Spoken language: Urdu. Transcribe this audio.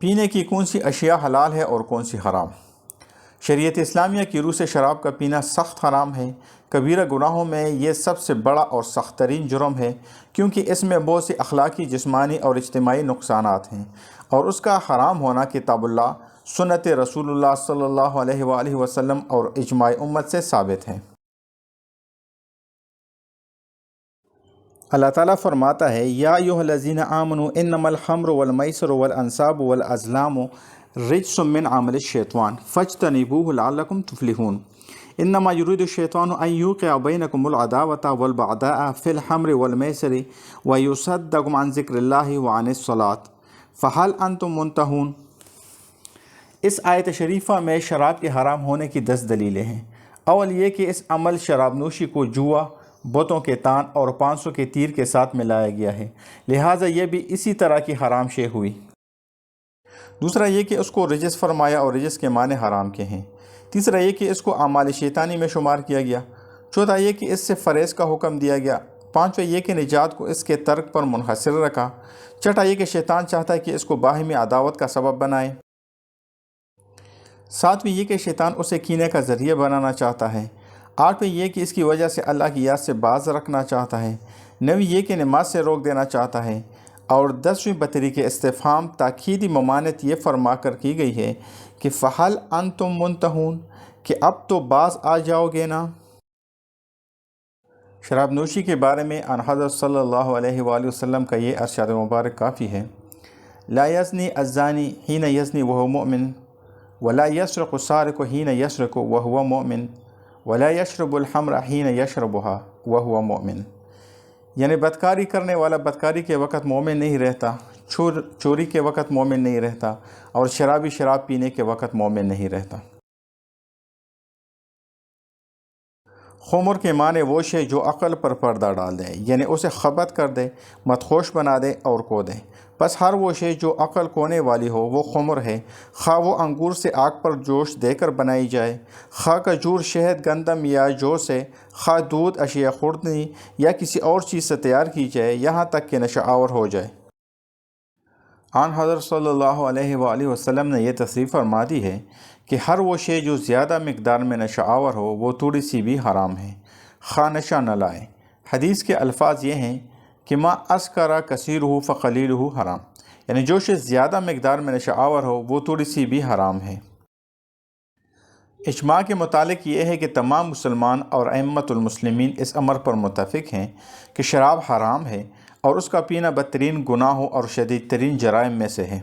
پینے کی کون سی اشیاء حلال ہے اور کون سی حرام؟ شریعت اسلامیہ کی روح سے شراب کا پینا سخت حرام ہے۔ کبیرہ گناہوں میں یہ سب سے بڑا اور سخت ترین جرم ہے، کیونکہ اس میں بہت سی اخلاقی، جسمانی اور اجتماعی نقصانات ہیں، اور اس کا حرام ہونا کتاب اللہ، سنت رسول اللہ صلی اللہ علیہ وآلہ وسلم اور اجماع امت سے ثابت ہے۔ اللہ تعالیٰ فرماتا ہے، یا ایھا الذین آمنوا انما الخمر والمیسر والانصاب والازلام رجس من عمل الشیطان فاجتنبوہ لعلکم تفلحون۔ انما یرید الشیطان ان یوقع بینکم العداوۃ والبغضاء فی الخمر والمیسر ویصدکم عن ذکر اللہ وعن الصلاۃ فہل انتم منتہون۔ اس آیت شریفہ میں شراب کے حرام ہونے کی 10 دلیلیں ہیں۔ اول یہ کہ اس عمل شراب نوشی کو جوا، بتوں کے تان اور 500 کے تیر کے ساتھ ملایا گیا ہے، لہٰذا یہ بھی اسی طرح کی حرام شے ہوئی۔ دوسرا یہ کہ اس کو رجس فرمایا اور رجس کے معنی حرام کے ہیں۔ تیسرا یہ کہ اس کو اعمال شیطانی میں شمار کیا گیا۔ چوتھا یہ کہ اس سے فریض کا حکم دیا گیا۔ پانچواں یہ کہ نجات کو اس کے ترک پر منحصر رکھا۔ چھٹا یہ کہ شیطان چاہتا ہے کہ اس کو باہمی عداوت کا سبب بنائے۔ ساتویں یہ کہ شیطان اسے کینے کا ذریعہ بنانا چاہتا ہے۔ آٹھویں یہ کہ اس کی وجہ سے اللہ کی یاد سے باز رکھنا چاہتا ہے۔ نویں یہ کہ نماز سے روک دینا چاہتا ہے۔ اور 10ویں بطریق استفہام تاکیدی ممانعت یہ فرما کر کی گئی ہے کہ فہل انتم منتہون، کہ اب تو باز آ جاؤ گے نا۔ شراب نوشی کے بارے میں ان حضرت صلی اللہ علیہ وآلہ وسلم کا یہ ارشاد مبارک کافی ہے، لا یزنی الزانی حین یزنی وہو مؤمن ولا یسرق السارق حین یسرق وہو مؤمن ولا یشرب الخمر حین یشربها وہو مؤمن۔ یعنی بدکاری کرنے والا بدکاری کے وقت مومن نہیں رہتا، چوری کے وقت مومن نہیں رہتا، اور شرابی شراب پینے کے وقت مومن نہیں رہتا۔ خمر کے معنی وہ شے جو عقل پر پردہ ڈال دے، یعنی اسے خبت کر دے، مدہوش بنا دے اور کو دے۔ بس ہر وہ شے جو عقل کونے والی ہو وہ خمر ہے، خواہ وہ انگور سے آگ پر جوش دے کر بنائی جائے، خواہ کھجور، شہد، گندم یا جو سے، خواہ دودھ، اشیاء خوردنی یا کسی اور چیز سے تیار کی جائے، یہاں تک کہ نشہ آور ہو جائے۔ آن حضرت صلی اللہ علیہ وآلہ وسلم نے یہ تصریح فرما دی ہے کہ ہر وہ شے جو زیادہ مقدار میں نشہ آور ہو وہ تھوڑی سی بھی حرام ہے، خواہ نشہ نہ لائے۔ حدیث کے الفاظ یہ ہیں کہ ما اسکر کثیرہ فقلیلہ حرام، یعنی جو شے زیادہ مقدار میں نشہ آور ہو وہ تھوڑی سی بھی حرام ہے۔ اجماع کے متعلق یہ ہے کہ تمام مسلمان اور ائمۃ المسلمین اس امر پر متفق ہیں کہ شراب حرام ہے اور اس کا پینا بدترین گناہوں اور شدید ترین جرائم میں سے ہے۔